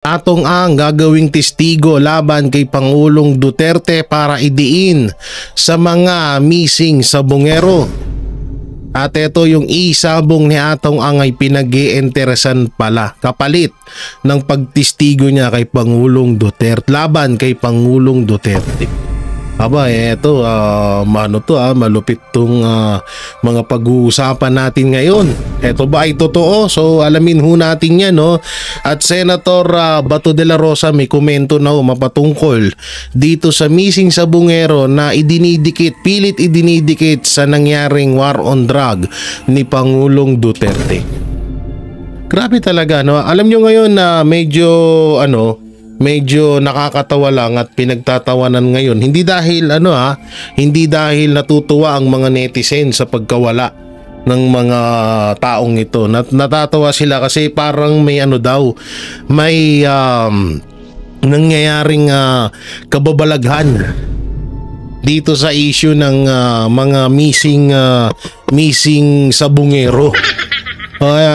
Atong ang gagawing testigo laban kay Pangulong Duterte para idiin sa mga missing sa Bungero. At ito yung isabong ni Atong ang ay pinag-iinteresan pala kapalit ng pagtestigo niya kay Pangulong Duterte, laban kay Pangulong Duterte. Aba, eto, malupit tong mga pag-uusapan natin ngayon. Eto ba ay totoo? So alamin ho natin yan, no? At Senator Bato de la Rosa may komento na mapatungkol dito sa missing sa Bungero na pilit idinidikit sa nangyaring war on drug ni Pangulong Duterte. Grabe talaga, no? Alam nyo ngayon na medyo nakakatawa lang at pinagtatawanan ngayon. Hindi dahil hindi dahil natutuwa ang mga netizen sa pagkawala ng mga taong ito. Natatawa sila kasi parang may may nangyayaring kababalaghan dito sa issue ng mga missing sa Bungero.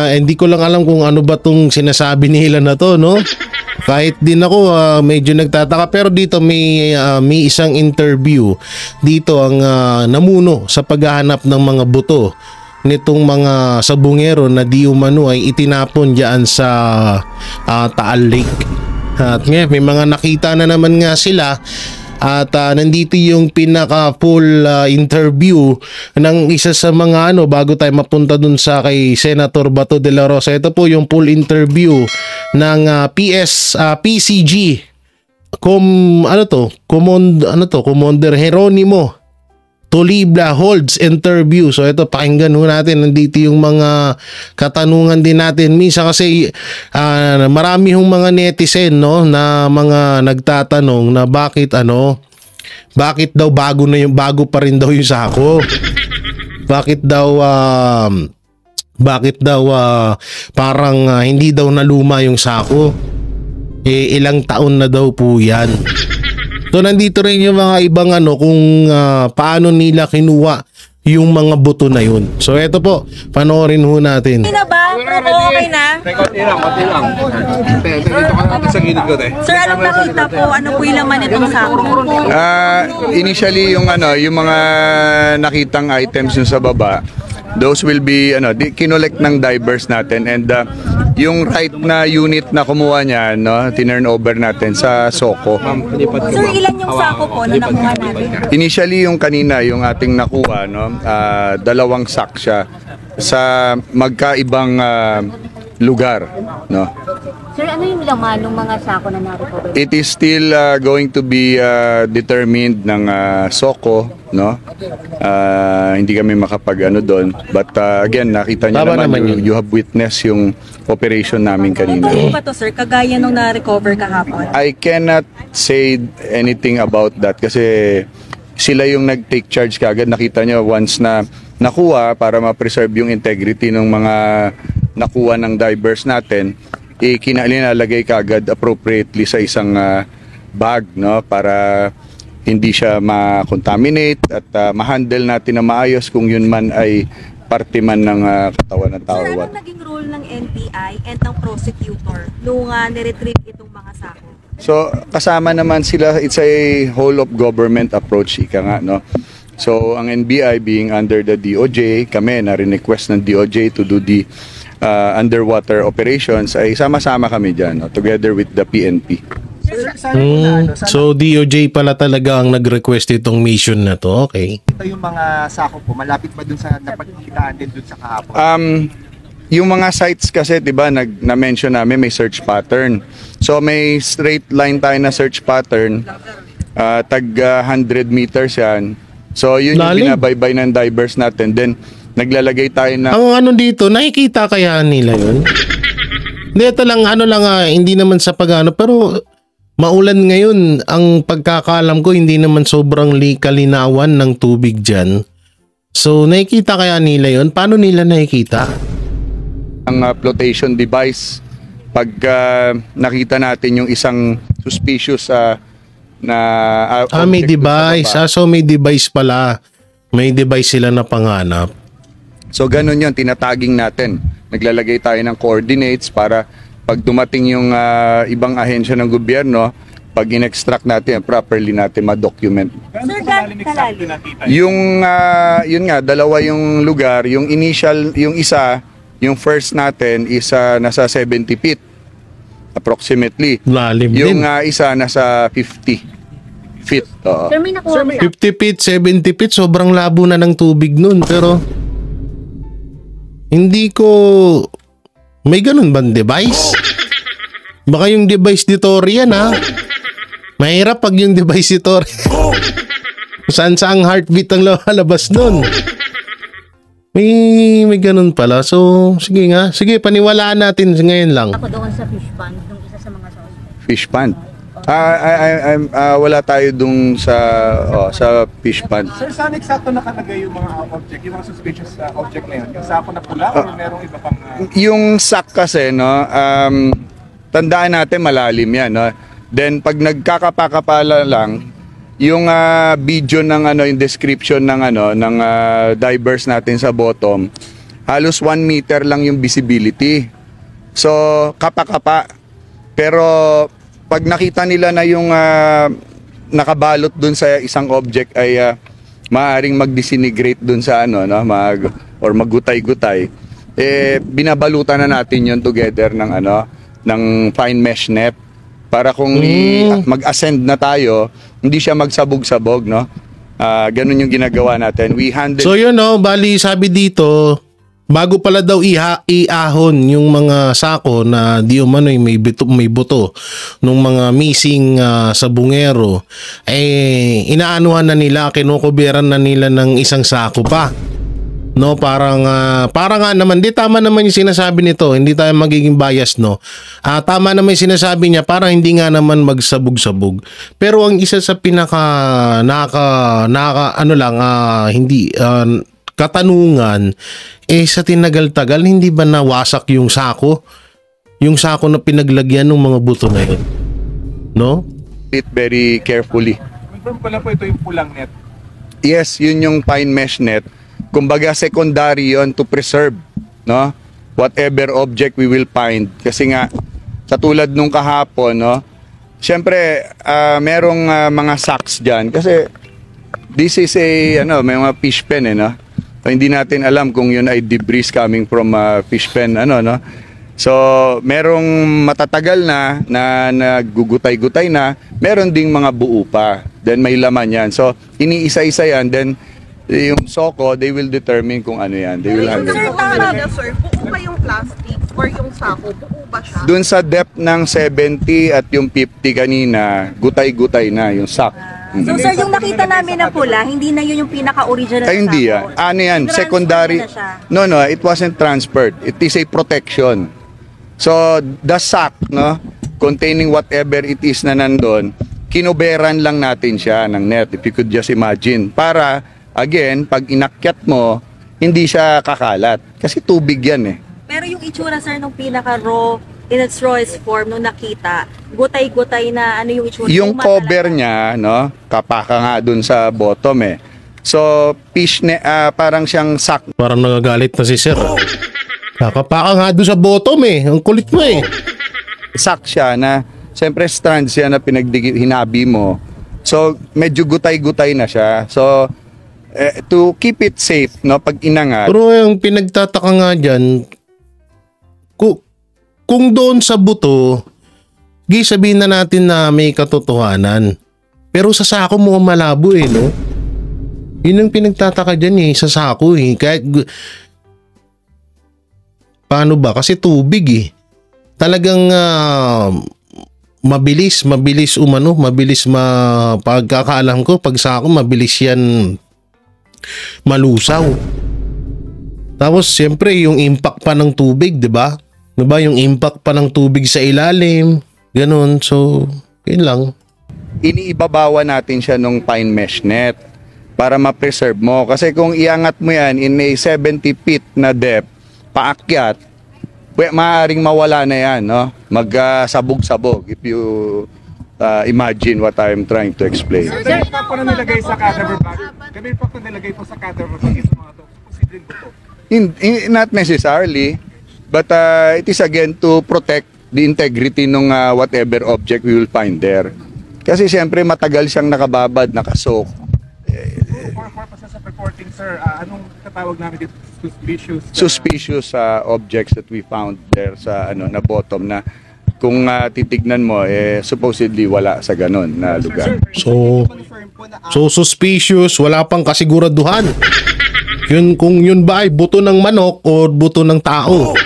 Hindi ko lang alam kung ano ba tong sinasabi nila na to, no? Kahit din ako medyo nagtataka, pero dito may isang interview dito ang namuno sa paghahanap ng mga buto nitong mga sabungero na di umano ay itinapon diyan sa Taal Lake. At ngayon may mga nakita na naman nga sila. At nandito yung pinaka full interview ng isa sa mga bago tayo mapunta dun sa kay Senator Bato de la Rosa. Ito po yung full interview ng PCG Commander Jeronimo Tolibla holds interview. So ito, pakinggan ho natin. Nandito yung mga katanungan din natin. Minsan kasi marami hong mga netizen, no, na mga nagtatanong na bakit daw bago pa rin daw yung sako. Bakit daw parang hindi daw naluma yung sako. Ilang taon na daw po yan. So nandito rin yung mga ibang kung paano nila kinuha yung mga buto na yun. So eto po, panoorin ho natin. Okay na ba? Okay na? Konti lang. Dito ka natin sa gilid ko, te. Sir, anong nakita po? Ano po yung laman itong sako? Initially, yung mga nakitang items yung sa baba, those will be kinolect ng divers natin, and yung right na unit na kumuha niya, tinurn over natin sa SOCO. Sir, ilan yung sako po na nakuha natin? Initially yung kanina, yung ating nakuha, 2 sack siya sa magkaibang lugar, Sir, ano yung laman ng mga sako na na-recover? It is still going to be determined ng SOCO, hindi kami makapag doon. But again, nakita niyo naman you have witnessed yung operation namin kanina. Ano ba to, sir? Kagaya nung na-recover kahapon? I cannot say anything about that kasi sila yung nag-take charge kagad. Nakita niyo once na nakuha para ma-preserve yung integrity ng mga nakuha ng divers natin, kinalalagay kagad appropriately sa isang bag, para hindi siya ma-contaminate at ma-handle natin na maayos kung yun man ay parte man ng katawan ng tao. Sir, anong naging role ng NBI and ng prosecutor nung niretrieve itong mga sako? So, kasama naman sila, it's a whole of government approach, ika nga, So, ang NBI being under the DOJ, kami na rin-request ng DOJ to do the underwater operations, ay sama-sama kami dyan, together with the PNP. So DOJ pala talaga ang nag-request itong mission na to, okay? Ito yung mga sako po, malapit ba dun sa napagkitaan din dun sa kahapon? Yung mga sites kasi, diba, na-mention namin may search pattern. So may straight line tayo na search pattern, tag 100 meters yan. So yun yung binabaybay ng divers natin. Then naglalagay tayo na... Ang dito, nakikita kaya nila yun? Dito lang, hindi naman sa pero maulan ngayon. Ang pagkakalam ko, hindi naman sobrang kalinawan ng tubig dyan. So, nakikita kaya nila yun? Paano nila nakikita? Ang flotation device, pag nakita natin yung isang suspicious may device. So may device pala. May device sila na panghanap. So ganun yun, tinatagging natin. Naglalagay tayo ng coordinates para Pag dumating yung ibang ahensya ng gobyerno, pag in-extract natin, properly natin ma-document. Sir, kalalim. Yun nga, dalawa yung lugar. Yung initial, yung isa, yung first natin is nasa 70 feet approximately. Lalim Yung din. isa nasa 50 feet. Oo. Sir, may nakuha mo sa 50 feet, 70 feet, sobrang labo na ng tubig nun. Pero, hindi ko... May ganun bang device? Baka yung device ni Tori yan, ha? Mahirap pag yung device ni Tori. Saan sa ang heartbeat ang lalabas nun? May ganun pala. So, sige nga. Sige, paniwalaan natin ngayon lang. ako doon sa fish pond, yung isa sa mga suspect. Fish pond. Wala tayo dung sa fish pond. Sir, saan eksakto nakalagay yung mga object, yung mga suspicious object na yun? Yung sako na pula o merong iba pang... Yung sack kasi, no, tandaan natin malalim yan, no. Then pag nagkakapakapala lang, yung video ng yung description ng ng divers natin sa bottom, halos 1 meter lang yung visibility. So kapa-kapa. Pero pag nakita nila na yung nakabalot dun sa isang object ay maaaring mag-disintegrate dun sa or maggutay-gutay, binabalutan na natin yun together ng fine mesh net para kung mag-ascend na tayo, hindi siya magsabog-sabog, no? Ganun yung ginagawa natin. We handle... So yun, no, bali sabi dito, bago pala daw iahon yung mga sako na di umano'y may buto nung mga missing sa bungero, inaanuhan na nila, kinukuberan na nila ng isang sako pa. No, parang nga naman, di tama naman yung sinasabi nito, hindi tayo magiging bias, no. Tama naman yung sinasabi niya, parang hindi nga naman magsabog-sabog. Pero ang isa sa katanungan, sa tinagal-tagal, hindi ba nawasak yung sako? Yung sako na pinaglagyan ng mga buto na yun? No? it very carefully. Confirm ko lang po ito yung pulang net. Yes, yun yung fine mesh net. Kumbaga secondary yon to preserve, no? Whatever object we will find. Kasi nga, sa tulad nung kahapon, no? Siyempre, merong mga sacks dyan. Kasi, this is may mga fish pen, no? So, hindi natin alam kung yun ay debris coming from fish pen, no? So, merong matatagal na nagugutay-gutay na, meron ding mga buo pa. Then, may laman yan. So, iniisa-isa yan. Then, yung soko, they will determine kung ano yan. They will handle Sir, it. tama sir, buo ba yung plastic or yung sako? Buo ba siya? Doon sa depth ng 70 at yung 50 kanina, gutay-gutay na yung sack. So sir, yung nakita namin na pula, hindi na yun yung pinaka-original Ay, hindi yan. sako. Ano yan? Tinransfer Secondary. na siya. No, it wasn't transferred. It is a protection. So, the sack, no, containing whatever it is na nandun, kinuberan lang natin siya ng net, if you could just imagine. Para, again, pag inakyat mo, hindi siya kakalat. Kasi tubig yan eh. Pero yung itsura sir nung pinaka-raw, in its rawest form, nung nakita, gutay-gutay na ano yung itsura? Yung Luma cover talaga. niya, no, kapaka nga dun sa bottom eh. So, parang siyang sack. Parang nagagalit na si Sir. Kakapaka nga doon sa bottom eh. Ang kulit mo eh. Sack siya na, siyempre strands siya na hinabi mo. So, medyo gutay-gutay na siya. So, to keep it safe, no, pag inangat, Pero yung pinagtataka nga dyan, kung doon sa buto, sabihin na natin na may katotohanan. Pero sa sako mo malabo eh, no? Yun ang pinagtataka dyan eh, sa sako eh. Kahit, paano ba? Kasi tubig eh. Talagang mabilis pagkakaalam ko, pag sako mabilis yan malusaw. Tapos siyempre yung impact pa ng tubig, 'di ba? 'Di ba yung impact pa ng tubig sa ilalim, ganun. So, yun lang. iniibabawan natin siya nung fine mesh net para ma-preserve mo. Kasi kung iangat mo yan in a 70 feet na depth, paakyat, maaaring mawala na yan, no? Magsabog-sabog if you imagine what I'm trying to explain. Kami pa po na nilagay sa cadaver bag. Kami pa po nilagay po sa cadaver bag yung mga to. Posibleng buto. Not necessarily, but it is again to protect the integrity ng whatever object we will find there. Kasi siyempre matagal siyang nakababad, nakasok. For purposes of reporting, sir, anong katawag namin dito? Suspicious objects that we found there sa na bottom na kung titignan mo supposedly wala sa ganon na lugar. So suspicious, wala pang kasiguraduhan. Yun kung yun ba ay buto ng manok o buto ng tao.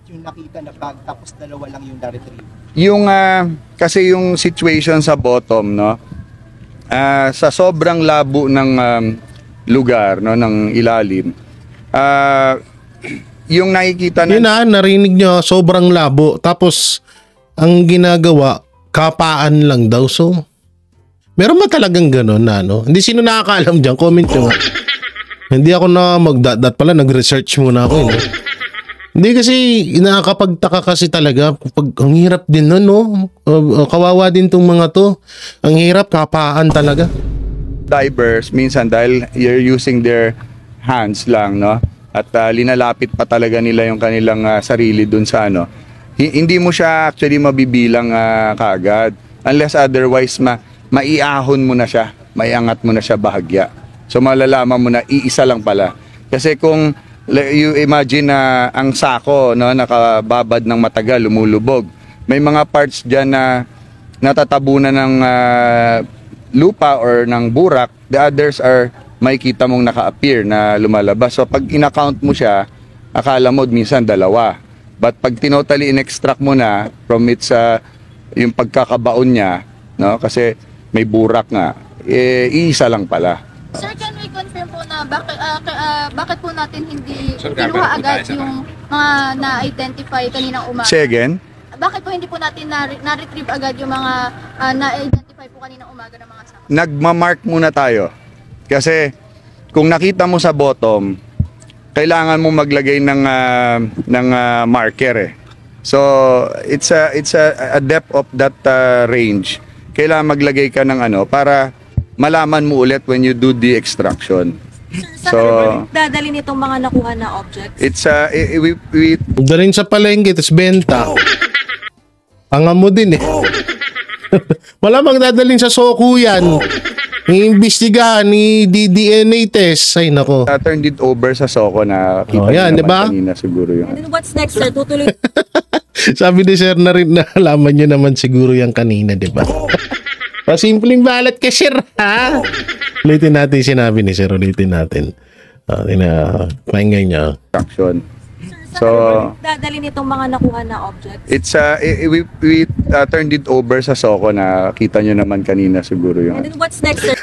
Yung nakita na bag tapos dalawa lang yung na-retrieve. Yung kasi yung situation sa bottom sa sobrang labo ng lugar ng ilalim, yung nakikita Yun narinig nyo, sobrang labo. Tapos ang ginagawa, kapaan lang daw. So meron ba talagang gano'n na Hindi sino nakakaalam dyan? Comment nyo nga. Hindi ako na magdat pala, nag-research muna ako. Hindi kasi nakakapagtaka kasi talaga. Ang hirap din nun, kawawa din tong mga to. Ang hirap, kapaan talaga. Divers, minsan dahil you're using their hands lang, at linalapit pa talaga nila yung kanilang sarili dun sa hindi mo siya actually mabibilang kaagad. Unless otherwise, maiahon mo na siya, maiangat mo na siya bahagya. So malalaman mo na iisa lang pala. Kasi kung you imagine na ang sako nakababad ng matagal, lumulubog. May mga parts diyan na natatabunan ng lupa or ng burak. The others are makikita mong naka-appear na lumalabas. So pag in-account mo siya, akala mo minsan dalawa. But pag tinotally in-extract mo na from its yung pagkakabaon niya, kasi may burak nga, iisa lang pala. Sir, can we confirm po na bakit po natin hindi kinuha agad yung mga na-identify kaninang umaga? Say again? Bakit po hindi po natin na-retrieve agad yung mga na-identify po kaninang umaga ng mga sako? Nagmamark muna tayo. Kasi kung nakita mo sa bottom, kailangan mo maglagay ng marker So it's a depth of that range. Kailangan maglagay ka ng para malaman mo ulit when you do the extraction. Saan dadalhin itong mga nakuha na objects? It's we Dalhin sa palengke, tapos benta. Panga mo din Wala bang dadalhin sa soko yan. Iimbestigahan ni DNA test. Ay nako. Turned it over sa soko na kita yan, diba? Kanina siguro yung And then what's next, sir? Tutuloy. Sabi ni sir na rin na alaman nyo naman siguro yung kanina, di ba? Pasimpleng balat ka, sir, ha? Ulitin natin sinabi ni sir, ulitin natin. Pakinggan niya. extraction. So, dadalhin itong mga nakuha na objects? It's we turned it over sa soko na kita nyo naman kanina siguro yung And then what's next, sir?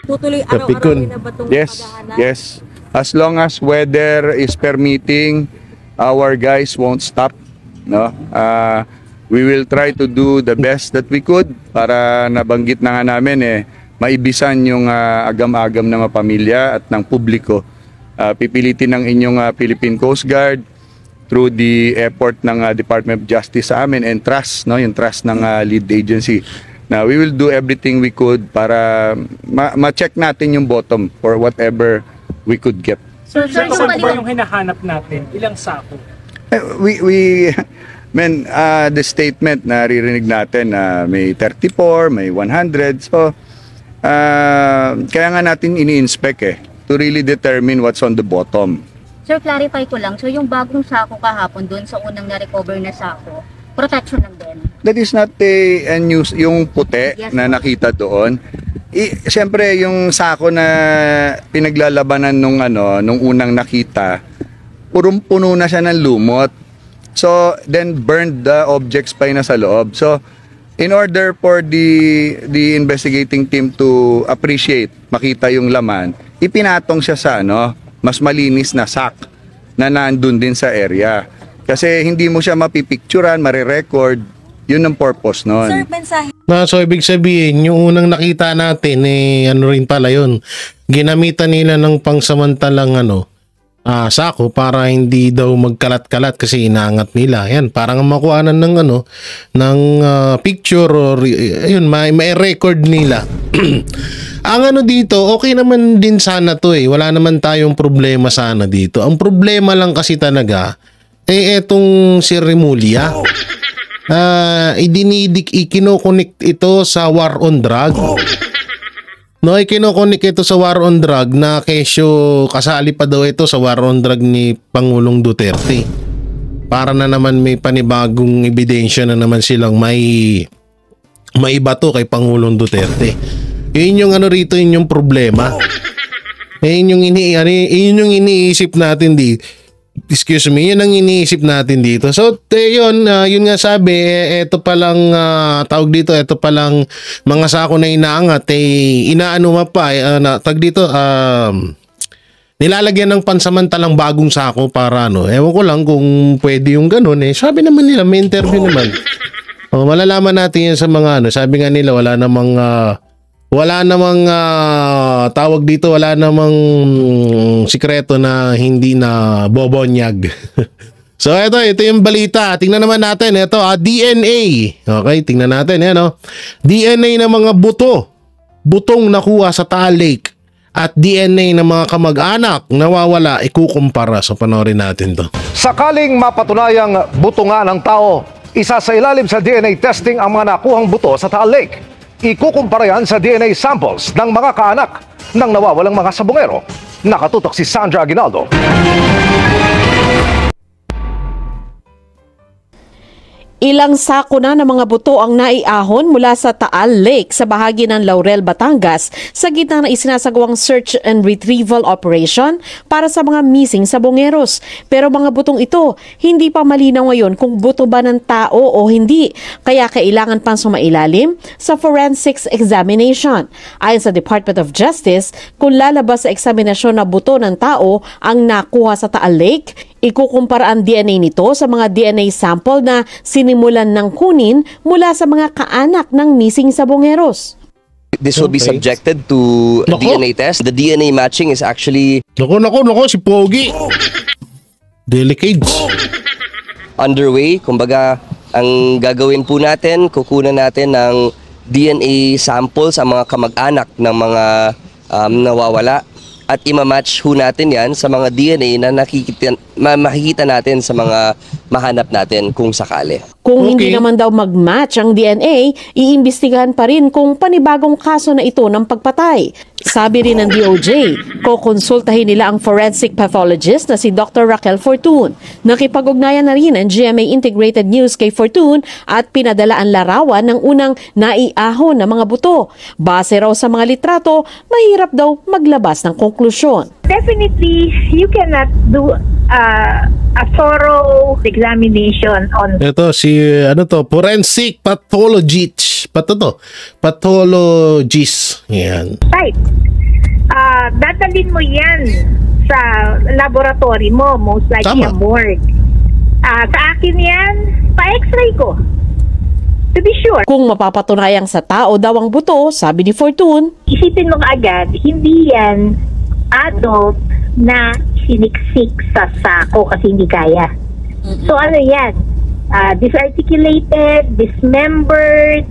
Tutuloy araw-araw na ba itong paghahanap? Yes. As long as weather is permitting, our guys won't stop. We will try to do the best that we could para nabanggit na nga namin maibisan yung agam-agam ng mga pamilya at ng publiko. Pipilitin ng inyong Philippine Coast Guard through the effort ng Department of Justice sa amin and trust, yung trust ng lead agency. Now, we will do everything we could para ma-check natin yung bottom for whatever we could get. Sir, Saan ba yung hinahanap natin? Ilang sako? The statement na naririnig natin na may 34, may 100. So, kaya nga natin ini-inspect to really determine what's on the bottom. Sir, clarify ko lang. So, yung bagong sako kahapon doon sa unang na-recover na sako, protection lang din? That is not a news. Yung puti na nakita doon, siyempre yung sako na pinaglalabanan nung unang nakita, purong-puno na siya ng lumot. So, then burned the objects pa na sa loob. So, in order for the investigating team to appreciate, makita yung laman, ipinatong siya sa mas malinis na sack na nandun din sa area. Kasi hindi mo siya mapipicturan, marirecord. Yun ang purpose nun. Sir, mensahe. So ibig sabihin, yung unang nakita natin, rin pala yun. Ginamitan nila ng pangsamantalang sako para hindi daw magkalat-kalat kasi inaangat nila. Yan, parang makuhanan ng picture or ayun, may record nila. Ang dito, okay naman din sana to Wala naman tayong problema sana dito. Ang problema lang kasi talaga, etong si Remulla, ikinokonek ito sa war on drug. No, ikinokonek ito sa war on drug na kesyo kasali pa daw ito sa war on drug ni Pangulong Duterte. Para na naman may panibagong ebidensya na naman silang may bato kay Pangulong Duterte. Yun yung ano rito, yun yung problema. Yun yung iniisip natin dito. Excuse me, yun ang iniisip natin dito. So, yun nga sabi, ito palang tawag dito, ito palang mga sako na inaangat, inaano pa, tawag dito, nilalagyan ng pansamantalang bagong sako para ano, ewan ko lang kung pwede yung ganun Sabi naman nila, may interview naman. Malalaman natin yan sa mga ano, sabi nga nila wala namang tawag dito, wala namang sikreto na hindi na bobonyag. So ito yung balita. Tingnan naman natin ito, DNA. Okay, tingnan natin DNA ng mga butong nakuha sa Taal Lake at DNA ng mga kamag-anak nawawala, ikukumpara. So panoorin natin to. Sakaling mapatunayang buto nga ng tao, isa sa ilalim sa DNA testing ang mga nakuhang buto sa Taal Lake. Ikukumpara yan sa DNA samples ng mga kaanak ng nawawalang mga sabongero. Nakatutok si Sandra Aguinaldo. Ilang sako na ng mga buto ang naiahon mula sa Taal Lake sa bahagi ng Laurel, Batangas sa gitna ng isinasagawang search and retrieval operation para sa mga missing sabongeros. Pero mga butong ito, hindi pa malinaw ngayon kung buto ba ng tao o hindi, kaya kailangan pang sumailalim sa forensics examination. Ayon sa Department of Justice, kung lalabas sa eksaminasyon na buto ng tao ang nakuha sa Taal Lake, ikukumpara ang DNA nito sa mga DNA sample na sinimulan ng kunin mula sa mga kaanak ng missing sabongeros. This will be subjected to DNA test. The DNA matching is actually... Nako, si Pogi. Delicate. Underway. Kumbaga, ang gagawin po natin, kukunan natin ng DNA sample sa mga kamag-anak ng mga nawawala. At imamatch ho natin yan sa mga DNA na makikita natin sa mga mahanap natin kung sakali. Kung hindi naman daw mag-match ang DNA, iimbestigahan pa rin kung panibagong kaso na ito ng pagpatay. Sabi rin ng DOJ, kukonsultahin nila ang forensic pathologist na si Dr. Raquel Fortun. Nakipag-ugnayan na rin ang GMA Integrated News kay Fortun at pinadala ang larawan ng unang naiahon na mga buto. Base raw sa mga litrato, mahirap daw maglabas ng konklusyon. Definitely, you cannot do a thorough examination on... Ito si forensic pathologist. Pathologist. Yan. Right. Dadalhin mo yan sa laboratory mo, most likely a morgue. Sa akin yan, pa-x-ray ko. To be sure. Kung mapapatunayang sa tao daw ang buto, sabi ni Fortun, isipin mo agad, hindi yan adult na siniksik sa sako kasi hindi kaya. So ano yan? Disarticulated, dismembered,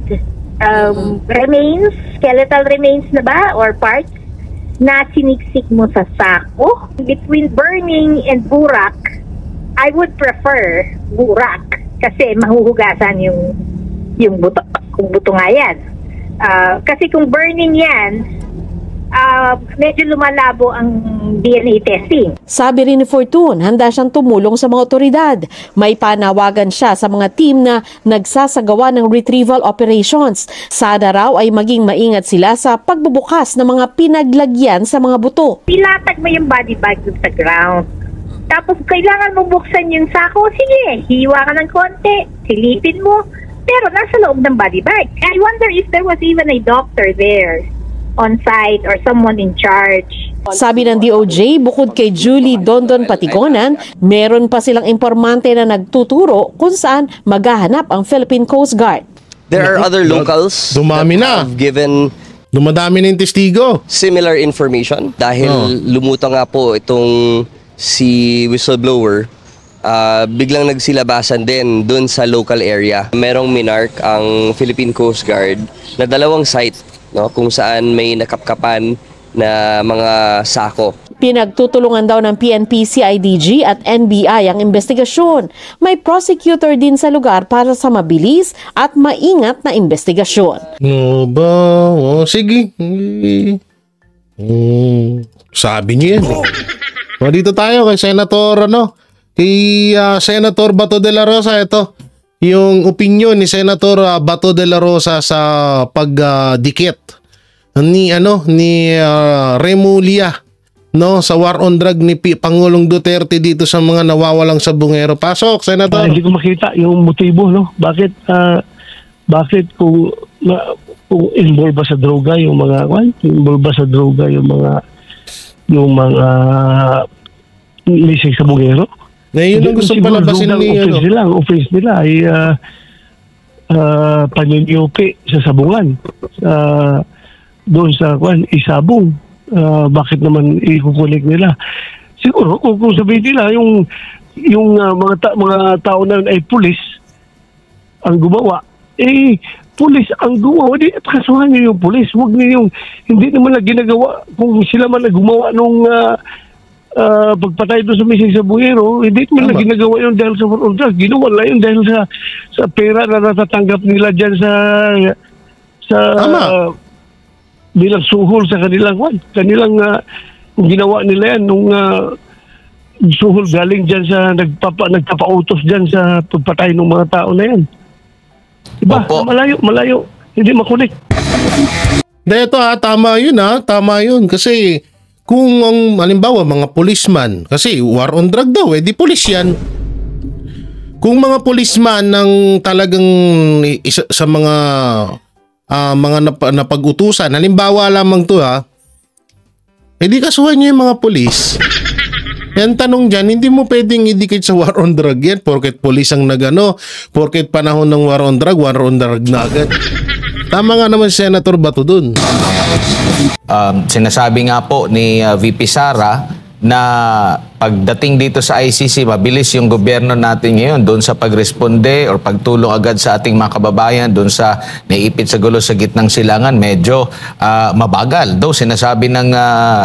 remains, skeletal remains na ba or parts na siniksik mo sa sako. Between burning and burak, I would prefer burak kasi mahuhugasan yung buto, kung buto nga yan. Kasi kung burning yan, medyo lumalabo ang DNA testing. Sabi rin ni Fortun, handa siyang tumulong sa mga otoridad. May panawagan siya sa mga team na nagsasagawa ng retrieval operations. Sana raw ay maging maingat sila sa pagbubukas ng mga pinaglagyan sa mga buto. Ilatag mo yung body bag sa ground. Tapos kailangan mo buksan yung sako. Sige, hiwa ka ng konti, silipin mo. Pero nasa loob ng body bag. I wonder if there was even a doctor there on site or someone in charge. Sabi ng DOJ, bukod kay Julie Dondon Patigonan, meron pa silang impormante na nagtuturo kung saan maghahanap ang Philippine Coast Guard. There are other locals dumami na. Given dumadami na yung testigo. Similar information dahil lumutang nga po itong si whistleblower. Biglang nagsilabasan din dun sa local area. Merong minark ang Philippine Coast Guard na dalawang site, no, kung saan may nakapkapan na mga sako. Pinagtutulungan daw ng PNP, CIDG at NBI ang investigasyon. May prosecutor din sa lugar para sa mabilis at maingat na investigasyon. Ba? Sige. Sabi niyo yan. Dito tayo kay Senator, Senator Bato de la Rosa. Ito, yung opinion ni Senator Bato de la Rosa sa pagdikit ni Remulla sa war on drug ni Pangulong Duterte dito sa mga nawawalang sabungero. Pasok, Senator. Hindi ko makita yung motibo, bakit kung involved ba sa droga yung mga missing sabungero. Yun ang gusto palabasin ni Ang offense nila ay panyonyupi sa sabungan. Doon sa isabong. Bakit naman ikukulik nila? Siguro kung sabihin nila yung mga tao na ay pulis ang gumawa, pulis ang gumawa, di kasuhan niyo yung pulis. Huwag niyo hindi naman na ginagawa kung sila man na gumawa nung pagpatay doon sa missing sabungero, hindi naman na ginagawa yun dahil sa war on drugs. Ginawa lang yun dahil sa pera na natatanggap nila dyan sa bilang suhol sa kanilang ginawa nila yan nung suhol galing dyan sa nagpapautos dyan sa pagpatay ng mga tao na yan. Diba? Malayo. Hindi makunik. Ito tama yun kasi kung halimbawa mga policeman, kasi war on drug daw, di pulis yan. Kung mga policeman ng talagang isa, sa mga napag-utusan, halimbawa lamang to di kasuhan nyo yung mga polis. Yan tanong dyan, hindi mo pwedeng idikit sa war on drug yan porket polis ang porket panahon ng war on drug na agad. Tama nga naman Senator Bato dun. Sinasabi nga po ni VP Sara na pagdating dito sa ICC, mabilis yung gobyerno natin ngayon doon sa pagresponde or pagtulong agad sa ating mga kababayan doon sa naiipit sa gulo sa gitnang silangan, medyo mabagal. Though sinasabi ng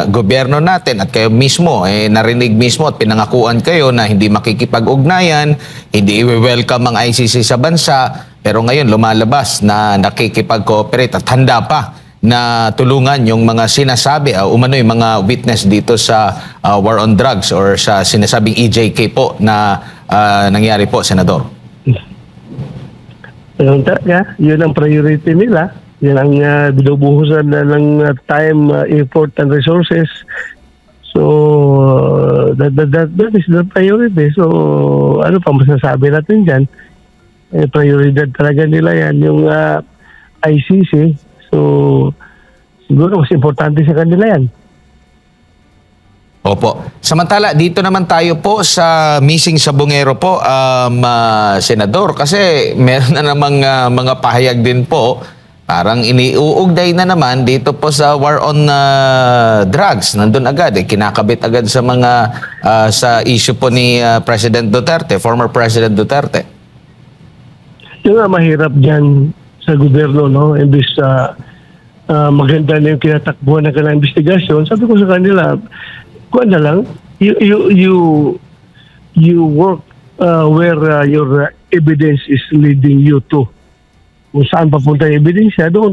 gobyerno natin at kayo mismo, narinig mismo at pinangakuan kayo na hindi makikipag-ugnayan, hindi i-welcome ang ICC sa bansa, pero ngayon lumalabas na nakikipag-cooperate at handa pa na tulungan yung mga sinasabi umano yung mga witness dito sa war on drugs or sa sinasabing EJK po na nangyari po, Senador. Yun ang priority nila. Yan ang binubuhusan ng time, effort and resources. So that is the priority. So ano pa masasabi natin dyan? Prioridad talaga nila yan yung ICC. So, siguro mas importante sa kanila yan. Opo. Samantala, dito naman tayo po sa missing sabungero po, Senador, kasi meron na namang mga pahayag din po, parang iniuugday na naman dito po sa war on drugs. Nandun agad, kinakabit agad sa mga sa issue po ni President Duterte, former President Duterte. Yung mahirap dyan sa gobyerno, imbis maganda na yung kinatakbuhan ng kanilang investigasyon, sabi ko sa kanila, kuha na lang, you work where your evidence is leading you to. Kung saan papunta yung ebidensya, doon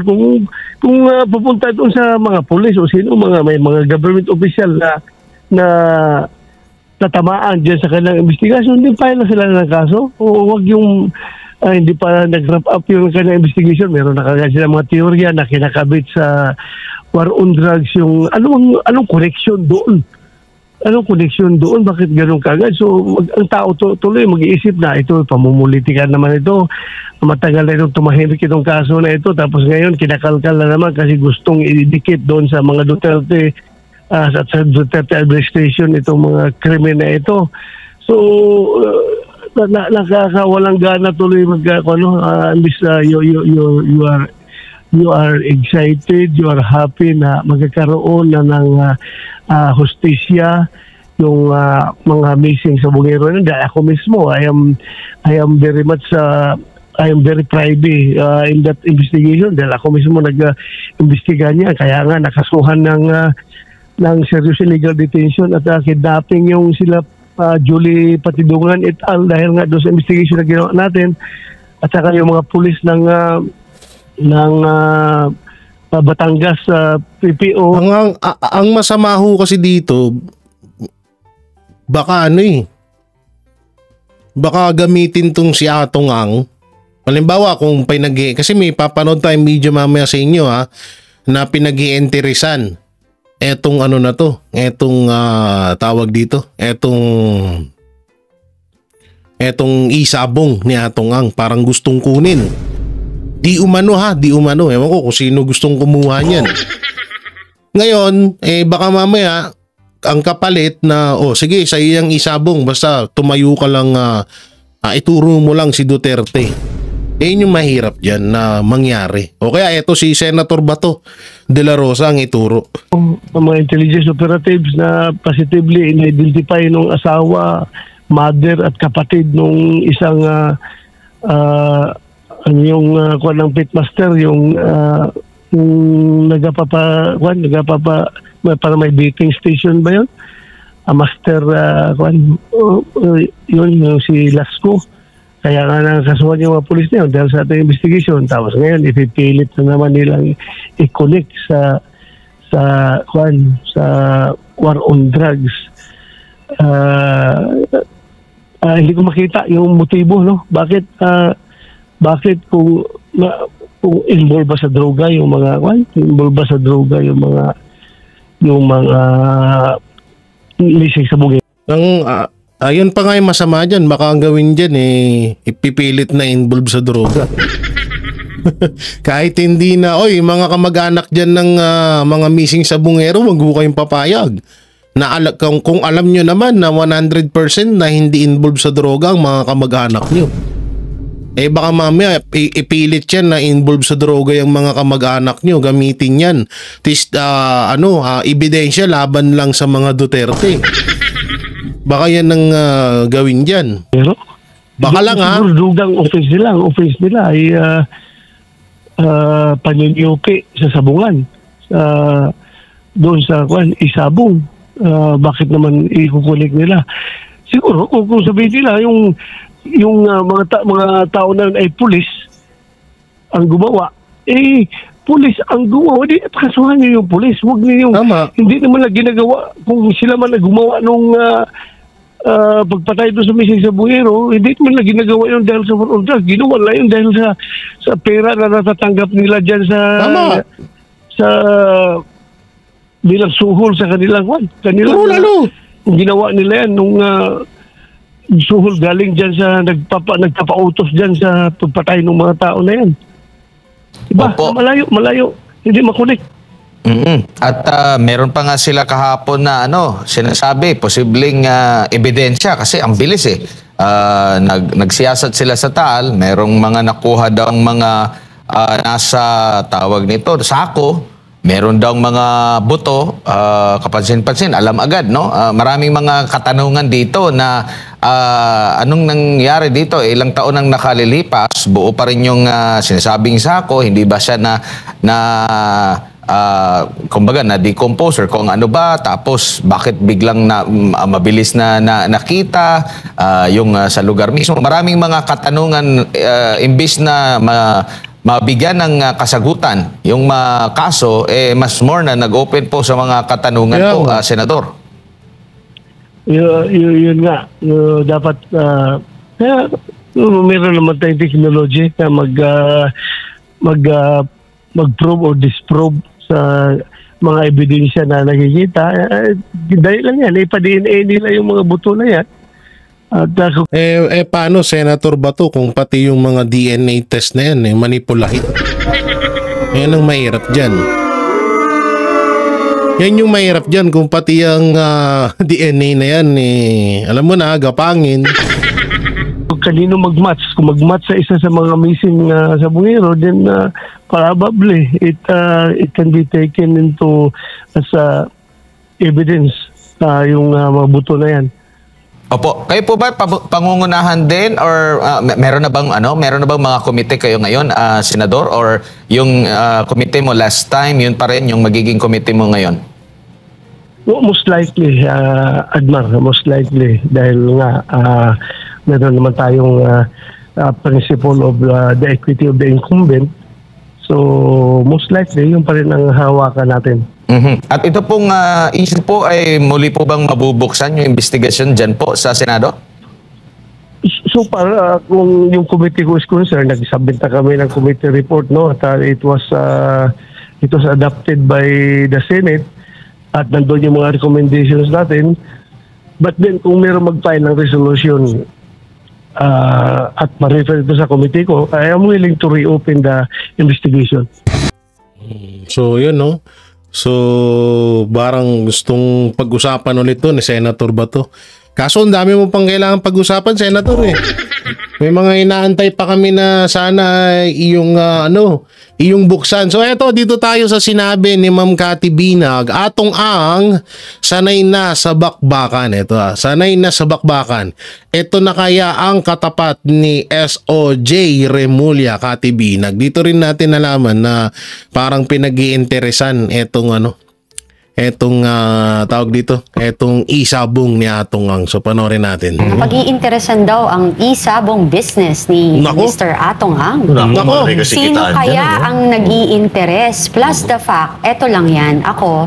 kung papunta doon sa mga pulis o sino, may mga government official na tatamaan dyan sa kanilang investigasyon, hindi pa na sila ng kaso. O wag yung hindi pa nag-wrap up yung kanilang investigation. Meron na kagad sila mga teorya na kinakabit sa war on drugs. Yung anong connection doon? Anong connection doon? Bakit ganun kagad? So ang tao tuloy mag-iisip na ito, pamumulitikan naman ito. Matagal na itong tumahimik itong kaso na ito. Tapos ngayon kinakalkal na naman kasi gustong idikit doon sa mga Duterte at sa Duterte administration itong mga krimen na ito. So nakakawalang gana tuloy you are excited, you are happy na magkakaroon na ng hustisya yung mga missing sa bungero na. Dahil ako mismo, I am very much I am very privy in that investigation dahil ako mismo nag-imbestiga niya, kaya nga nakasuhan ng ng serious illegal detention at kidnapping yung sila Julie Patidungan et al. Dahil nga doon sa investigation na ginawa natin at saka yung mga pulis ng Batangas PPO. Ang masama ho kasi dito, baka baka gamitin tong si Atong Ang. Halimbawa kung kasi may papanood tayong video mamaya sa inyo na pinag-iinteresan etong na to, etong tawag dito, etong isabong ni Atong Ang, parang gustong kunin. Di umano, ewan ko kung sino gustong kumuha niyan. Ngayon, baka mamaya ang kapalit na, sige, sa iyang isabong, basta tumayo ka lang, ituro mo lang si Duterte. Yun yung mahirap dyan na mangyari. O kaya ito si Senator Bato de la Rosa ang ituro. Ang mga intelligence operatives na positively in-identify nung asawa, mother at kapatid nung isang yung ng pitmaster, yung para may dating station ba yun? Master yun yung si Lasco. Kaya nga nakasuhan yung mga pulis na yun dahil sa ating investigation. Tapos ngayon, ipipilit na naman nilang i-connect sa war on drugs. Hindi ko makita yung motibo, no? Bakit kung involved ba sa droga yung mga lising sa bungin. Ayun pa nga yung masama dyan, baka ang gawin dyan ipipilit na involved sa droga. Kahit hindi na, mga kamag-anak dyan ng mga missing sa bungero, wag ho kayong papayag. Kung alam nyo naman na 100% na hindi involved sa droga ang mga kamag-anak nyo. Baka mamaya ipilit yan na involved sa droga yung mga kamag-anak nyo, gamitin yan. Ebidensya laban lang sa mga Duterte. Baka yan ang gawin dyan. Pero, baka lang siguro dugang offense nila ay panyonyupi sa sabungan. Doon sa isabong. Bakit naman ikukulik nila? Siguro kung sabihin nila yung mga tao na ay pulis ang gumawa, pulis ang gumawa, di at kasuhan niyo yung pulis. Huwag niyo hindi naman na ginagawa kung sila man na gumawa nung pagpatay doon sa missing sa bungero, hindi naman na ginagawa yun dahil sa war on drugs. Ginawa lang yun dahil sa pera na natatanggap nila dyan sa bilang suhol sa kanilang ginawa nila yan nung suhol galing dyan sa nagpapautos dyan sa pagpatay ng mga tao na yan. Diba? Malayo. Hindi makunik. At meron pa nga sila kahapon na sinasabi, posibleng ebidensya kasi ang bilis nagsiyasat sila sa Taal, merong mga nakuha daw mga nasa tawag nito, sako, meron daw mga buto, kapansin-pansin, alam agad, no? Maraming mga katanungan dito na anong nangyari dito? Ilang taon nang nakalilipas, buo pa rin yung sinasabing sako, hindi ba siya kumbaga na-decompose or kung ano ba, tapos bakit biglang mabilis na nakita yung sa lugar mismo. Maraming mga katanungan, imbis na mabigyan ng kasagutan yung kaso, mas more na nag-open po sa mga katanungan po, Senador. Yun nga, dapat meron naman tayong technology na mag-probe or disprobe sa mga ebidensya na nakikita. Dahil lang yan, ipa-DNA nila yung mga buto na yan. At paano, Senator Bato, kung pati yung mga DNA test na yan manipulahin? Yan ang mahirap dyan. Yan yung mahirap dyan, kung pati yung DNA na yan alam mo na, gapangin. Kanino mag-match? Kung mag-match sa isa sa mga missing sa bungero, then probably it can be taken into as evidence yung mga buto na yan. Opo, kayo po ba pangungunahan din or meron na bang mga komite kayo ngayon, Senador, or yung komite mo last time yun pa rin yung magiging komite mo ngayon? Most likely, Admar, most likely. Dahil nga, meron naman tayong principle of the equity of the incumbent. So, most likely, yung pa rin ang hawakan natin. At ito pong issue po ay muli po bang mabubuksan yung investigasyon dyan po sa Senado? So far, kung yung committee ko is concerned, nagsubmit na kami ng committee report, no? At it was adopted by the Senate at nandun yung mga recommendations natin. But then, kung meron mag-file ng resolution at ma-refer ito sa committee ko, I am willing to reopen the investigation. So, yun, no? So, barang gustong pag-usapan ulit to ni Senator Bato. Kaso, ang dami mo pang kailangan pag-usapan, Senator, eh. May mga inaantay pa kami na sana iyong buksan. So eto, dito tayo sa sinabi ni Ma'am Cathy Binag, atong ang sanay na sa bakbakan. Ito sanay na sa bakbakan. Ito na kaya ang katapat ni SOJ Remulla, Cathy Binag. Dito rin natin nalaman na parang pinag-iinteresan etong tawag dito, etong isabong ni Atong Ang. So panoorin natin. Pag-iinteresan daw ang isabong business ni Mr. Atong Ang. Sino kaya ang nag-iinteres? Plus the fact, eto lang yan, ako,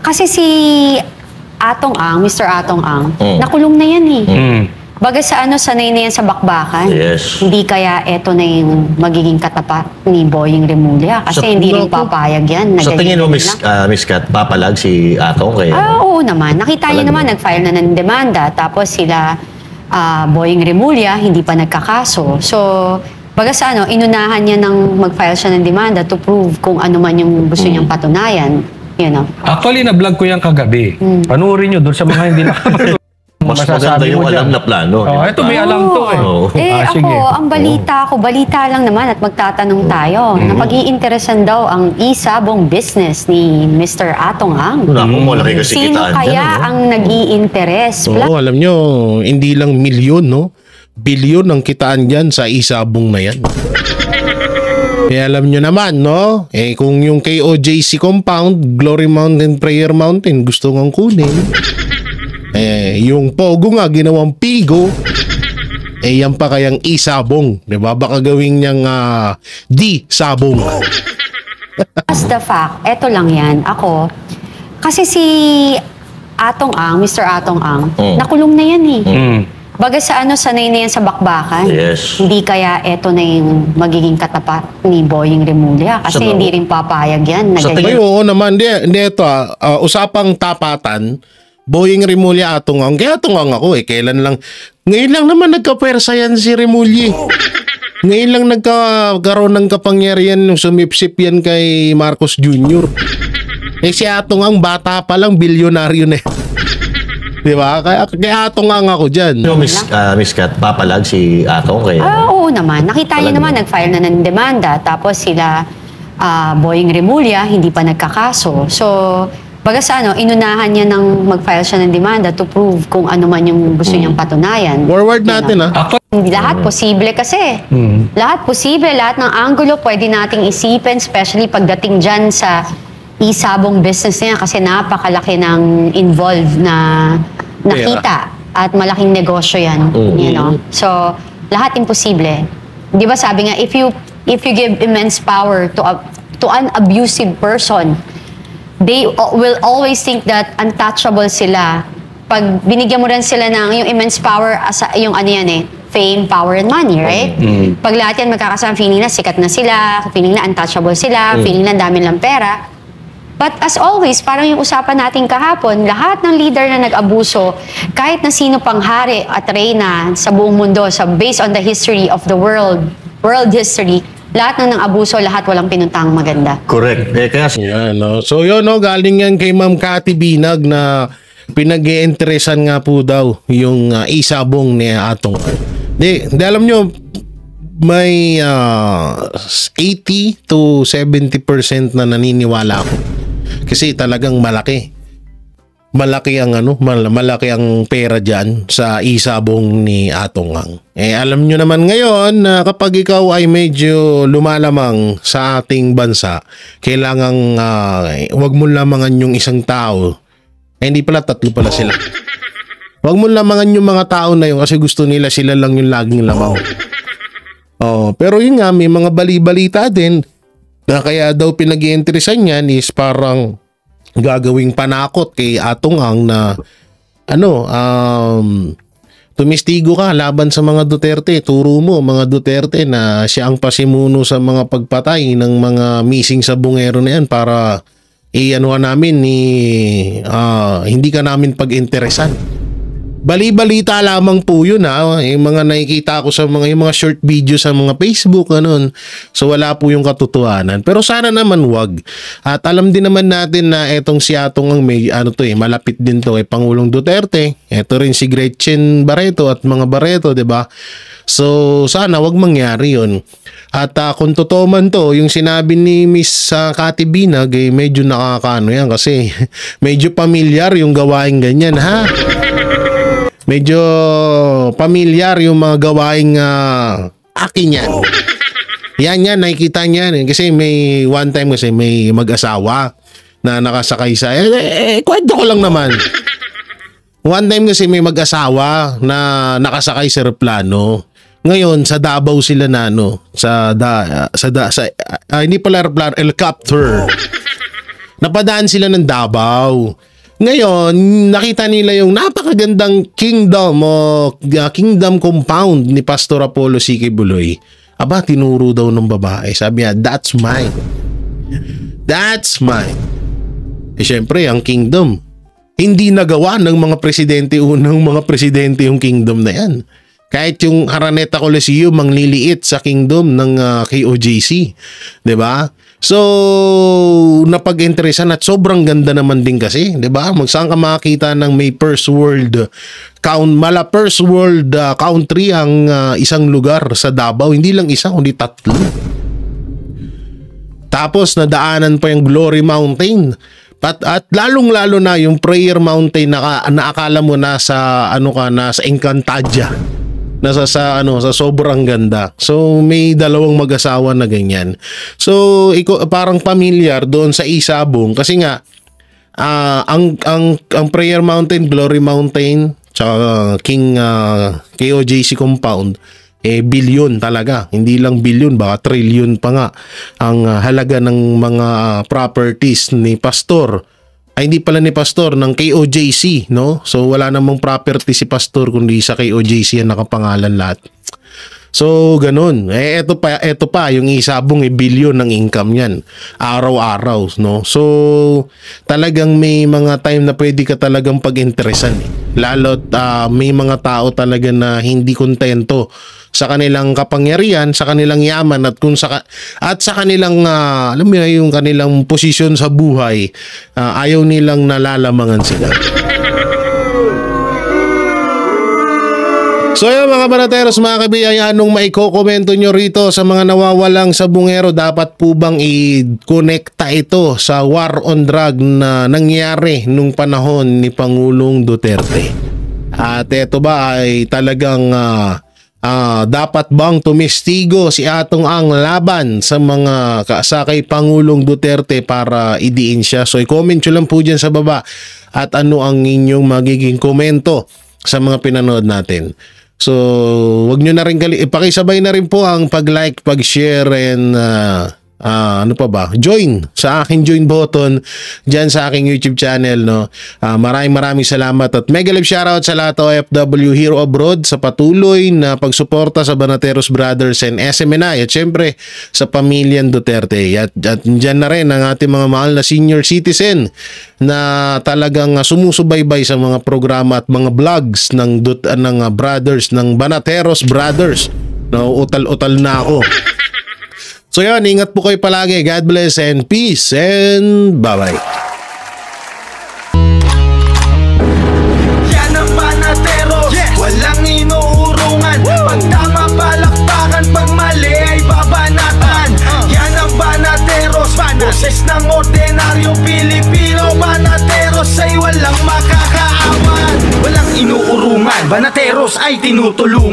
kasi si Atong Ang, Mr. Atong Ang, nakulong na yan eh. Baga sa sanay na yan sa bakbakan. Yes. Hindi kaya eto na yung magiging katapat ni Boying Remulla. Kasi hindi rin papayag yan. Sa tingin mo, Miss Kat, papalag si Atong kaya? Oo naman. Nakita niyo naman, nag-file na ng demanda. Tapos sila, Boying Remulla, hindi pa nagkakaso. So, baga sa inunahan niya ng mag-file siya ng demanda to prove kung ano man yung gusto niyang patunayan. You know? Actually, na-vlog ko yan kagabi. Panuorin nyo doon sa mga hindi nakapanood. Mas maganda yung alam na plano. Ito may alam to eh. Ang balita lang naman at magtatanong tayo. Napag-iinteresan daw ang isabong business ni Mr. Atong Ang. Sino kaya ang nag-iinteres? Oo, alam nyo, hindi lang milyon, no? Bilyon ang kitaan dyan sa isabong na yan. Kaya alam nyo naman, no? Kung yung KOJC compound, Glory Mountain, Prayer Mountain, gusto ngang kunin. Yung Pogo nga ginawang Pigo, yan pa kayang isabong, diba? Baka gawing niyang di sabong. As the fact, eto lang yan, ako, kasi si Atong Ang, Mr. Atong Ang, nakulong na yan eh. Baga sa sanay na yan sa bakbakan. Yes. Hindi kaya eto na yung magiging katapat ni Boying Remulla. Kasi hindi rin papayag yan. Oo naman, hindi ito usapang tapatan, Boying Remulla, Atong Ang. Kaya Atong Ang ako ngayon lang naman nagkapersa yan si Remulla. Ngayon lang nagkaroon ng kapangyarihan nung sumipsip yan kay Marcos Jr. Si Atong Ang bata pa lang, bilyonaryo na. Diba? Kaya Atong Ang ako dyan. Miss Kat, papalag si Atong kaya? Oo naman. Nakita niyo naman, nag-file na ng demanda. Tapos sila, Boying Remulla, hindi pa nagkakaso. So, baga sa inunahan niya ng mag-file siya ng demanda to prove kung ano man yung gusto niyang patunayan. Forward natin Hindi lahat posible kasi. Lahat posible, lahat ng angulo pwede nating isipin, especially pagdating dyan sa isabong business niya kasi napakalaki ng involved na nakita at malaking negosyo yan. You know? So, lahat imposible. Di ba sabi nga, if you give immense power to an abusive person, they will always think that untouchable sila. Pag binigyan mo rin sila ng yung immense power, yung fame, power, and money, right? Pag lahat yan magkakasama, feeling na sikat na sila, feeling na untouchable sila, feeling na dami lang pera. But as always, parang yung usapan natin kahapon, lahat ng leader na nag-abuso, kahit na sino pang hari at reyna sa buong mundo, based on the history of the world history, lahat ng abuso, lahat walang pinuntang maganda. Correct. So yun, galing yan kay Ma'am Cathy Binag na pinag-iinteresan nga po daw yung isabong ni Atong. Di alam nyo, may 80 to 70% na naniniwala ako. Kasi talagang malaki ang pera dyan sa isabong ni Atong Ang. Alam nyo naman ngayon na kapag ikaw ay medyo lumalamang sa ating bansa, kailangang wag mo lamangan yung isang tao Hindi pala, 3 pala sila. Huwag mo lamangan yung mga tao na yun kasi gusto nila sila lang yung laging lamaw. Pero yun nga, may mga bali-balita din na kaya daw pinag-iinteresan yan is parang gagawing panakot kay Atong Ang na tumistigo ka laban sa mga Duterte. Turo mo mga Duterte na siya ang pasimuno sa mga pagpatay ng mga missing sa bungero na yan para hindi ka namin pag-interesan. Bali-balita lamang po yun yung mga nakikita ko sa yung mga short video sa mga Facebook so wala po yung katotohanan, pero sana naman wag. At alam din naman natin na etong si Atong Ang may malapit din to kay Pangulong Duterte, eto rin si Gretchen Barreto at mga Barreto, diba? So sana wag mangyari yun. At kung totoo man to yung sinabi ni Miss Cathy Binag, medyo nakakaano yan kasi medyo pamilyar yung gawain ganyan, ha? Medyo pamilyar yung mga gawaing akin yan. Yan, nakikita niyan. Kasi may one time kasi may mag-asawa na nakasakay sa... kwento ko lang naman. One time kasi may mag-asawa na nakasakay sa aeroplano. Ngayon, sa Davao sila na hindi pala aeroplano, helicopter. Napadaan sila ng Davao. Ngayon, nakita nila yung napakagandang kingdom compound ni Pastor Apollo C.K. Buloy. Aba, tinuro daw ng babae. Sabi niya, that's mine. That's mine. Syempre, ang kingdom. Hindi nagawa ng mga presidente yung kingdom na yan. Kahit yung Araneta Coliseum ang liliit sa kingdom ng KOJC. 'Di ba? So, napag-interesan at sobrang ganda naman din kasi, 'di ba? Saan ka makakita ng may first world country ang isang lugar sa Davao, hindi lang isa kundi 3. Tapos nadaanan pa yung Glory Mountain. At lalong-lalo na yung Prayer Mountain na akala mo nasa sa Encantadia. Sa sobrang ganda. So may dalawang mag-asawa na ganyan. So parang pamilyar doon sa Isabong kasi nga ang Prayer Mountain, Glory Mountain, tsaka KOJC compound bilyon talaga. Hindi lang bilyon, baka trillion pa nga ang halaga ng mga properties ni Pastor. Hindi pala ni Pastor, ng KOJC, no? So wala namang property si Pastor kundi sa KOJC ang nakapangalan lahat. So ganun. Ito pa yung Isabong bilyon ng income niyan. Araw-araw, no? So talagang may mga time na pwede ka talagang pag-interesan. Lalo't may mga tao talaga na hindi kontento sa kanilang kapangyarihan, sa kanilang yaman at sa kanilang alam mo yung kanilang posisyon sa buhay, ayaw nilang nalalamangan sila. So yun mga banateros, mga kabiyayan, anong maikokomento nyo rito sa mga nawawalang sa bungero? Dapat po bang i-connecta ito sa war on drug na nangyari nung panahon ni Pangulong Duterte? At ito ba ay talagang dapat bang tumistigo si Atong Ang laban sa mga kay Pangulong Duterte para idiin siya? So i-comment nyo lang po dyan sa baba at ano ang inyong magiging komento sa mga pinanood natin. So wag nyo na rin pakisabay na rin po ang pag-like, pag-share and join sa aking join button dyan sa aking YouTube channel, no? Maraming salamat at mega live shoutout sa lahat OFW Hero Abroad sa patuloy na pagsuporta sa Banateros Brothers and SMNI at syempre sa pamilyang Duterte at dyan na rin ang ating mga mahal na senior citizen na talagang sumusubaybay sa mga programa at mga vlogs ng brothers ng Banateros Brothers. No, utal na ako. So yun, ingat po kayo palagi. God bless and peace and bye-bye. Yan ang Banateros, walang inuurungan. Pag tama palakpakan, pag mali ay babanatan. Yan ang Banateros, boses ng ordinaryong Pilipino. Banateros ay walang makakaawan, walang inuurungan. Banateros ay tinutulungan.